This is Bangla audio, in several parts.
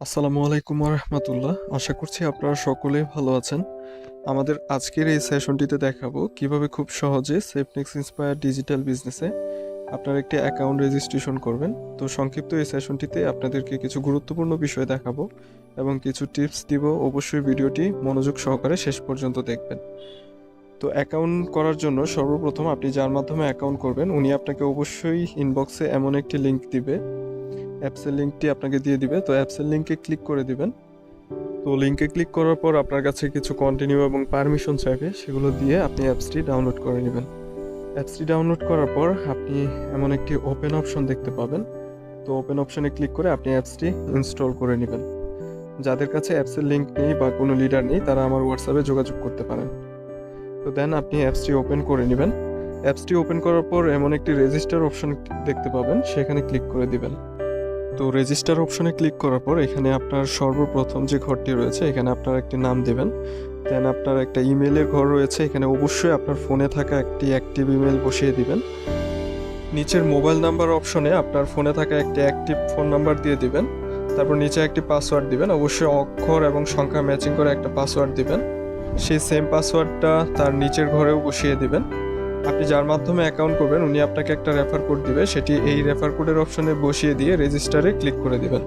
আসসালামু আলাইকুম রাহমাতুল্লাহ। আশা করছি আপনারা সকলেই ভালো আছেন। আমাদের আজকের এই সেশনটিতে দেখাবো কিভাবে খুব সহজে সেফনেক্স ইন্সপায়ার ডিজিটাল বিজনেসে আপনার একটি অ্যাকাউন্ট রেজিস্ট্রেশন করবেন। তো সংক্ষিপ্ত এই সেশনটিতে আপনাদেরকে কিছু গুরুত্বপূর্ণ বিষয় দেখাবো এবং কিছু টিপস দিব। অবশ্যই ভিডিওটি মনোযোগ সহকারে শেষ পর্যন্ত দেখবেন। তো অ্যাকাউন্ট করার জন্য সর্বপ্রথম আপনি যার মাধ্যমে অ্যাকাউন্ট করবেন উনি আপনাকে অবশ্যই ইনবক্সে এমন একটি লিঙ্ক দিবে, অ্যাপসের লিঙ্কটি আপনাকে দিয়ে দিবে। তো অ্যাপসের লিঙ্কে ক্লিক করে দিবেন। তো লিঙ্কে ক্লিক করার পর আপনার কাছে কিছু কন্টিনিউ এবং পারমিশন চাইবে, সেগুলো দিয়ে আপনি অ্যাপসটি ডাউনলোড করে নেবেন। অ্যাপসটি ডাউনলোড করার পর আপনি এমন একটি ওপেন অপশন দেখতে পাবেন। তো ওপেন অপশনে ক্লিক করে আপনি অ্যাপসটি ইনস্টল করে নেবেন। যাদের কাছে অ্যাপসের লিঙ্ক নেই বা কোনো লিডার নেই তারা আমার হোয়াটসঅ্যাপে যোগাযোগ করতে পারেন। তো দেন আপনি অ্যাপসটি ওপেন করে নেবেন। অ্যাপসটি ওপেন করার পর এমন একটি রেজিস্টার অপশন দেখতে পাবেন, সেখানে ক্লিক করে দিবেন। তো রেজিস্টার অপশনে ক্লিক করার পর এখানে আপনার সর্বপ্রথম যে ঘরটি রয়েছে এখানে আপনার একটি নাম দেবেন। দেন আপনার একটা ইমেলের ঘর রয়েছে, এখানে অবশ্যই আপনার ফোনে থাকা একটি অ্যাক্টিভ ইমেল বসিয়ে দিবেন। নিচের মোবাইল নাম্বার অপশনে আপনার ফোনে থাকা একটি অ্যাক্টিভ ফোন নাম্বার দিয়ে দিবেন। তারপর নিচে একটি পাসওয়ার্ড দিবেন, অবশ্যই অক্ষর এবং সংখ্যা ম্যাচিং করে একটা পাসওয়ার্ড দিবেন। সেই সেম পাসওয়ার্ডটা তার নিচের ঘরেও বসিয়ে দিবেন। আপনি যার মাধ্যমে অ্যাকাউন্ট করবেন উনি আপনাকে একটা রেফার কোড দিবে, সেটি এই রেফার কোডের অপশনে বসিয়ে দিয়ে রেজিস্টারে ক্লিক করে দিবেন।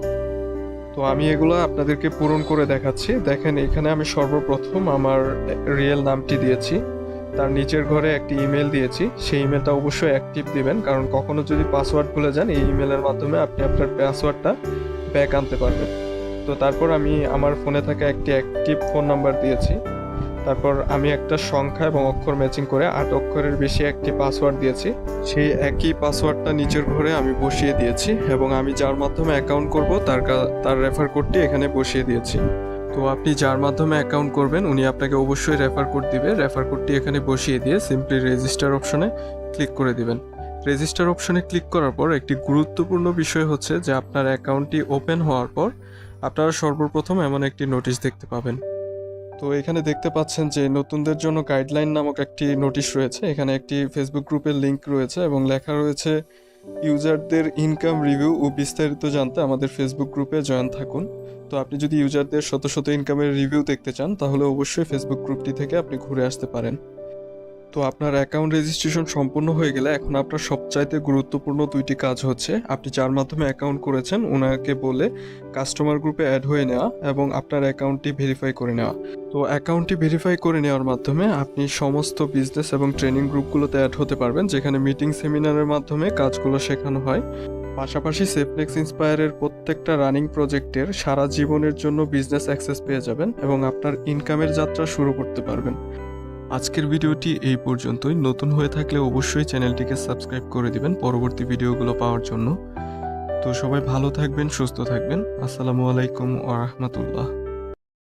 তো আমি এগুলো আপনাদেরকে পূরণ করে দেখাচ্ছি। দেখেন এখানে আমি সর্বপ্রথম আমার রিয়েল নামটি দিয়েছি, তার নিচের ঘরে একটি ইমেল দিয়েছি। সেই ইমেলটা অবশ্যই অ্যাক্টিভ দিবেন, কারণ কখনো যদি পাসওয়ার্ড ভুলে যান এই ইমেলের মাধ্যমে আপনি আপনার পাসওয়ার্ডটা ব্যাক আনতে পারবেন। তো তারপর আমি আমার ফোনে থাকা একটি অ্যাক্টিভ ফোন নাম্বার দিয়েছি। তারপর আমি একটা সংখ্যা এবং অক্ষর ম্যাচিং করে 8 অক্ষরের বেশি একটি পাসওয়ার্ড দিয়েছি। সেই একই পাসওয়ার্ডটা নিচের ঘরে আমি বসিয়ে দিয়েছি এবং আমি যার মাধ্যমে অ্যাকাউন্ট করব তার রেফার কোডটি এখানে বসিয়ে দিয়েছি। তো আপনি যার মাধ্যমে অ্যাকাউন্ট করবেন উনি আপনাকে অবশ্যই রেফার কোড দিবে। রেফার কোডটি এখানে বসিয়ে দিয়ে সিম্পলি রেজিস্টার অপশনে ক্লিক করে দিবেন। রেজিস্টার অপশনে ক্লিক করার পর একটি গুরুত্বপূর্ণ বিষয় হচ্ছে যে আপনার অ্যাকাউন্টটি ওপেন হওয়ার পর আপনারা সর্বপ্রথম এমন একটি নোটিশ দেখতে পাবেন। তো এখানে দেখতে পাচ্ছেন যে নতুনদের জন্য গাইডলাইন নামক একটি নোটিশ রয়েছে। এখানে একটি ফেসবুক গ্রুপের লিংক রয়েছে এবং লেখা রয়েছে ইউজারদের ইনকাম রিভিউ ও বিস্তারিত জানতে আমাদের ফেসবুক গ্রুপে জয়েন থাকুন। তো আপনি যদি ইউজারদের শত শত ইনকামের রিভিউ দেখতে চান তাহলে অবশ্যই ফেসবুক গ্রুপটি থেকে আপনি ঘুরে আসতে পারেন। তো আপনার অ্যাকাউন্ট রেজিস্ট্রেশন সম্পূর্ণ হয়ে গেলে এখন আপনার সবচাইতে গুরুত্বপূর্ণ দুইটি কাজ হচ্ছে আপনি যার মাধ্যমে অ্যাকাউন্ট করেছেন ওনাকে বলে কাস্টমার গ্রুপে অ্যাড হয়ে নেওয়া এবং আপনার অ্যাকাউন্টটি ভেরিফাই করে নেওয়া। তো অ্যাকাউন্টটি ভেরিফাই করে নেওয়ার মাধ্যমে আপনি সমস্ত বিজনেস এবং ট্রেনিং গ্রুপগুলোতে অ্যাড হতে পারবেন, যেখানে মিটিং সেমিনারের মাধ্যমে কাজগুলো শেখানো হয়। পাশাপাশি সেফনেক্স ইন্সপায়ারের প্রত্যেকটা রানিং প্রজেক্টের সারা জীবনের জন্য বিজনেস অ্যাক্সেস পেয়ে যাবেন এবং আপনার ইনকামের যাত্রা শুরু করতে পারবেন। আজকের ভিডিওটি এই পর্যন্তই। নতুন হয়ে থাকলে অবশ্যই চ্যানেলটিকে সাবস্ক্রাইব করে দিবেন পরবর্তী ভিডিওগুলো পাওয়ার জন্য। তো সবাই ভালো থাকবেন, সুস্থ থাকবেন। আসসালামু আলাইকুম ওয়া রাহমাতুল্লাহ।